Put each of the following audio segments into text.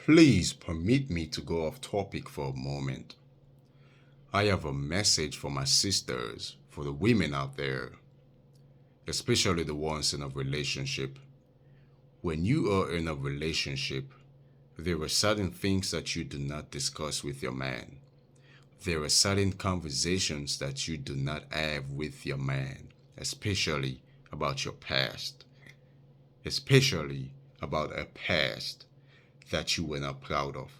Please permit me to go off topic for a moment. I have a message for my sisters, for the women out there, especially the ones in a relationship. When you are in a relationship, there are certain things that you do not discuss with your man. There are certain conversations that you do not have with your man, especially about your past, especially about a past that you were not proud of.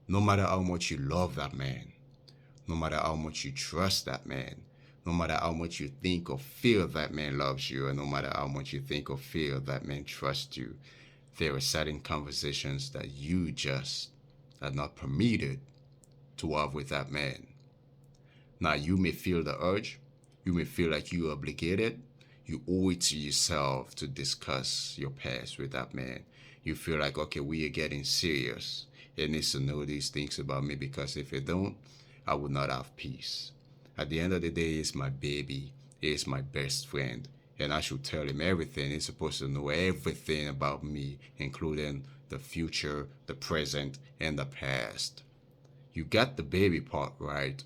No matter how much you love that man, no matter how much you trust that man, no matter how much you think or feel that man loves you, and no matter how much you think or feel that man trusts you, there are certain conversations that you just are not permitted to have with that man. Now, you may feel the urge, you may feel like you're obligated, you owe it to yourself to discuss your past with that man. You feel like, okay, we are getting serious. He needs to know these things about me because if he don't, I will not have peace. At the end of the day, he's my baby. He is my best friend. And I should tell him everything. He's supposed to know everything about me, including the future, the present, and the past. You got the baby part right,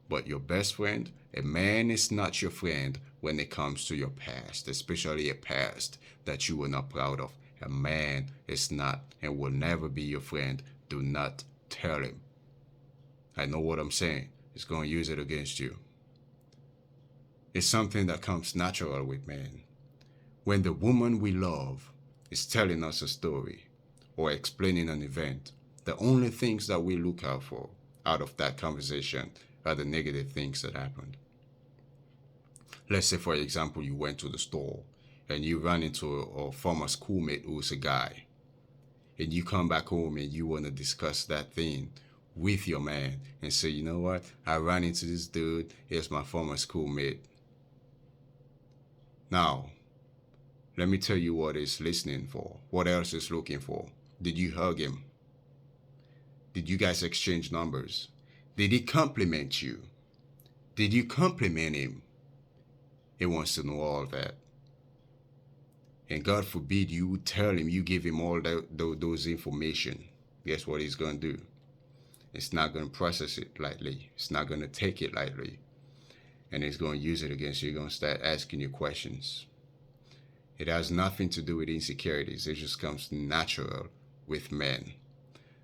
but your best friend, a man is not your friend when it comes to your past, especially a past that you were not proud of. A man is not and will never be your friend. Do not tell him. I know what I'm saying. It's going to use it against you. It's something that comes natural with men. When the woman we love is telling us a story or explaining an event, the only things that we look out for out of that conversation are the negative things that happened. Let's say, for example, you went to the store and you run into a former schoolmate who's a guy, and you come back home and you want to discuss that thing with your man and say, you know what, I ran into this dude, he's my former schoolmate. Now, let me tell you what he's listening for. What else is looking for? Did you hug him? Did you guys exchange numbers? Did he compliment you? Did you compliment him? He wants to know all that. And God forbid you tell him, you give him all those information. Guess what he's going to do? It's not going to process it lightly. It's not going to take it lightly. And he's going to use it against you. He's going to start asking you questions. It has nothing to do with insecurities. It just comes natural with men.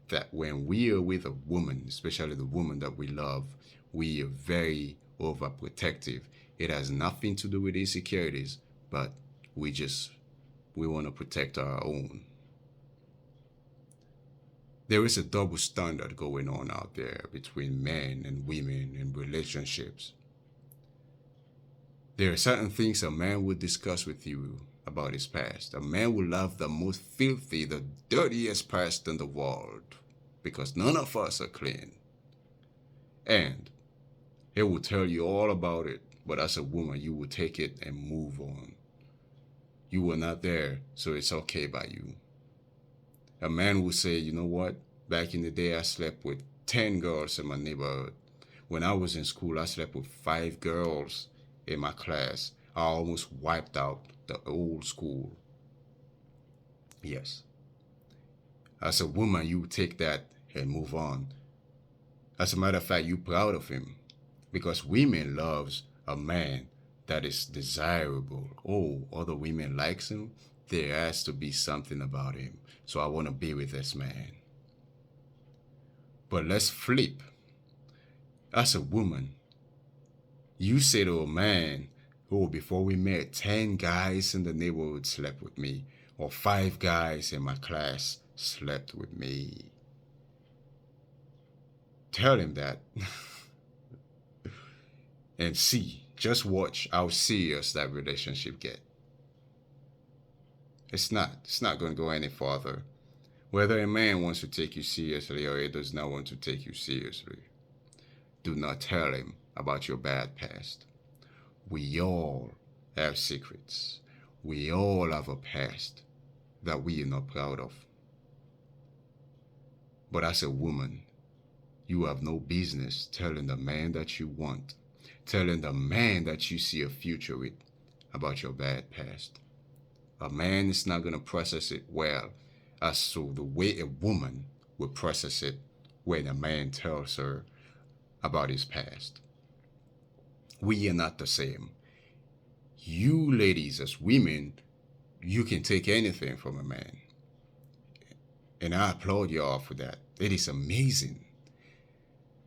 That when we are with a woman, especially the woman that we love, we are very overprotective. It has nothing to do with insecurities, but we want to protect our own. There is a double standard going on out there between men and women in relationships. There are certain things a man would discuss with you about his past. A man will have the most filthy, the dirtiest past in the world because none of us are clean. And he will tell you all about it, but as a woman, you will take it and move on. You were not there, so it's okay by you. A man will say, you know what? Back in the day, I slept with 10 girls in my neighborhood. When I was in school, I slept with 5 girls in my class. I almost wiped out the old school. Yes. As a woman, you take that and move on. As a matter of fact, you're proud of him because women loves a man that is desirable. Oh, other women likes him. There has to be something about him. So I want to be with this man. But let's flip. As a woman, you say to a man, oh, before we met, 10 guys in the neighborhood slept with me, or 5 guys in my class slept with me. Tell him that. And see, just watch how serious that relationship get. It's not going to go any farther. Whether a man wants to take you seriously or he does not want to take you seriously, do not tell him about your bad past. We all have secrets. We all have a past that we are not proud of. But as a woman, you have no business telling the man that you want, telling the man that you see a future with about your bad past. A man is not going to process it well as to the way a woman will process it when a man tells her about his past. We are not the same. You ladies, as women, you can take anything from a man. And I applaud y'all for that. It is amazing.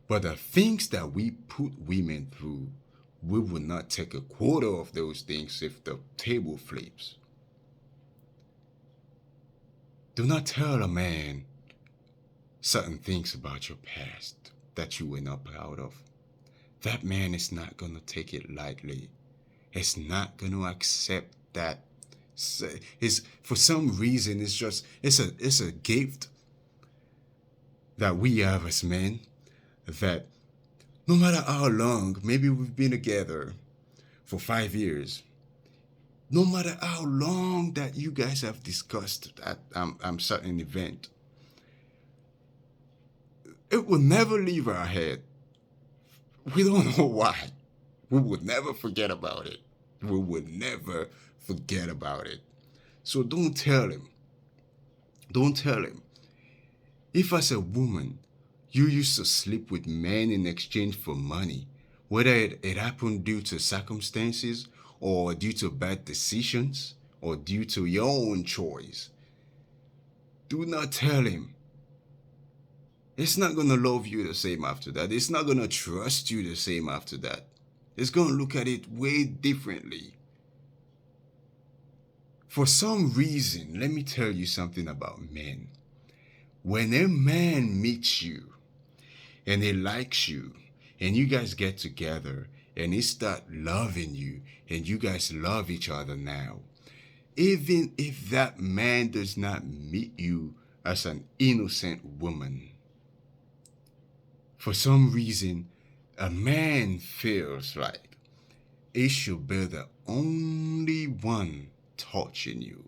But the things that we put women through, we will not take a quarter of those things if the table flips. Do not tell a man certain things about your past that you were not proud of. That man is not going to take it lightly. It's not going to accept that. It's, for some reason, it's a gift that we have as men, that no matter how long, maybe we've been together for 5 years, no matter how long that you guys have discussed at certain event, it will never leave our head. We don't know why. We would never forget about it. We would never forget about it. So don't tell him. Don't tell him. If as a woman, you used to sleep with men in exchange for money, whether it happened due to circumstances or due to bad decisions or due to your own choice, do not tell him. It's not going to love you the same after that. It's not going to trust you the same after that. It's going to look at it way differently. For some reason, let me tell you something about men. When a man meets you and he likes you and you guys get together and he start loving you and you guys love each other now, even if that man does not meet you as an innocent woman, for some reason, a man feels like he should be the only one touching you.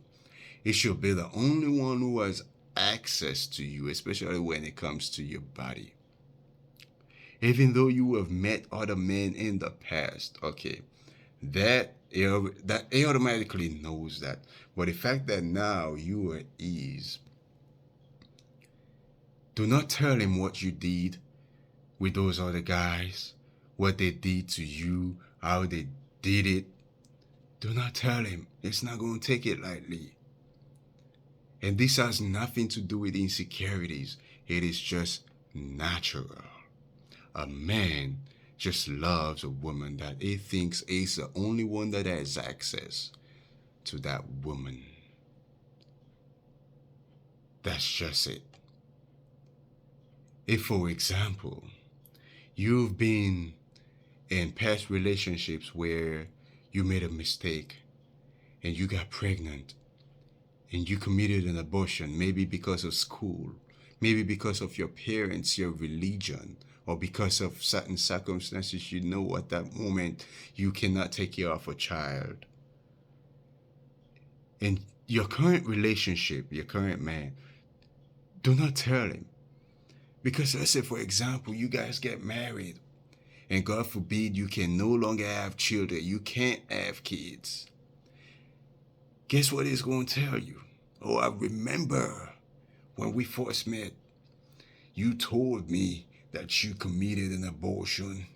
He should be the only one who has access to you, especially when it comes to your body. Even though you have met other men in the past, okay, that he automatically knows that. But the fact that now you are ease, do not tell him what you did with those other guys, what they did to you, how they did it. Do not tell him. It's not going to take it lightly. And this has nothing to do with insecurities. It is just natural. A man just loves a woman that he thinks is the only one that has access to that woman. That's just it. If, for example, you've been in past relationships where you made a mistake and you got pregnant and you committed an abortion, maybe because of school, maybe because of your parents, your religion, or because of certain circumstances, you know at that moment you cannot take care of a child. And your current relationship, your current man, do not tell him. Because let's say, for example, you guys get married and God forbid you can no longer have children. You can't have kids. Guess what he's going to tell you? Oh, I remember when we first met, you told me that you committed an abortion.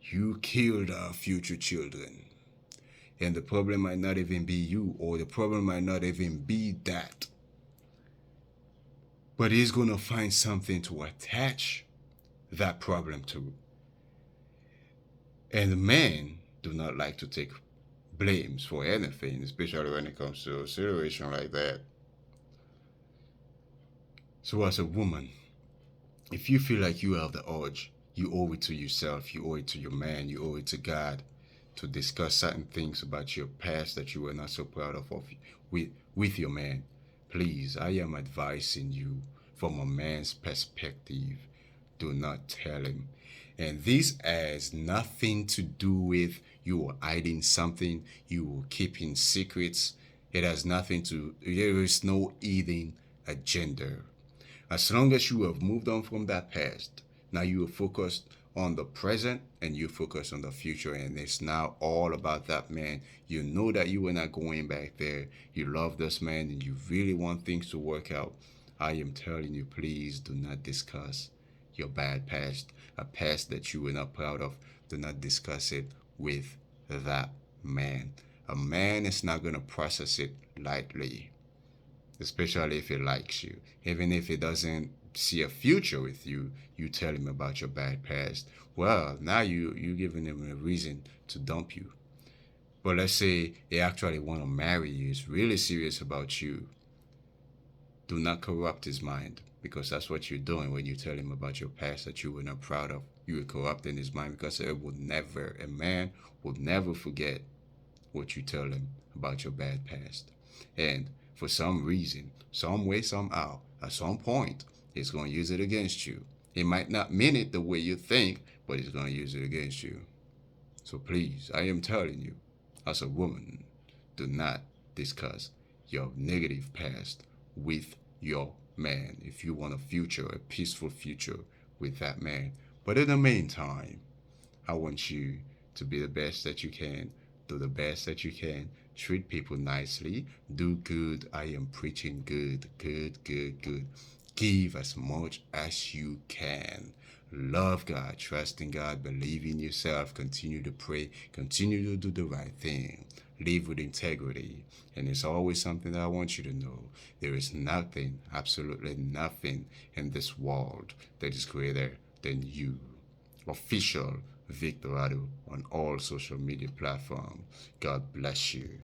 You killed our future children. And the problem might not even be you, or the problem might not even be that. But he's going to find something to attach that problem to. And men do not like to take blames for anything, especially when it comes to a situation like that. So as a woman, if you feel like you have the urge, you owe it to yourself, you owe it to your man, you owe it to God to discuss certain things about your past that you were not so proud of with your man. Please, I am advising you from a man's perspective. Do not tell him. And this has nothing to do with you hiding something, you keeping secrets. It has nothing to, there is no hidden agenda. As long as you have moved on from that past, now you are focused on the present and you focus on the future, and it's now all about that man. You know that you are not going back there. You love this man and you really want things to work out. I am telling you, please do not discuss your bad past, a past that you were not proud of. Do not discuss it with that man. A man is not going to process it lightly, especially if he likes you. Even if he doesn't see a future with you, you tell him about your bad past. Well, now you're giving him a reason to dump you. But let's say he actually want to marry you, is really serious about you. Do not corrupt his mind, because that's what you're doing when you tell him about your past that you were not proud of. You are corrupting his mind, because a man would never forget what you tell him about your bad past. And for some reason, some way, somehow, at some point, he's going to use it against you. He might not mean it the way you think, but he's going to use it against you. So please, I am telling you, as a woman, do not discuss your negative past with your man if you want a future, a peaceful future with that man. But in the meantime, I want you to be the best that you can, do the best that you can, treat people nicely, do good. I am preaching good, good, good, good. Give as much as you can. Love God, trust in God, believe in yourself, continue to pray, continue to do the right thing, live with integrity. And it's always something that I want you to know. There is nothing, absolutely nothing in this world that is greater than you. Official Victorado on all social media platforms. God bless you.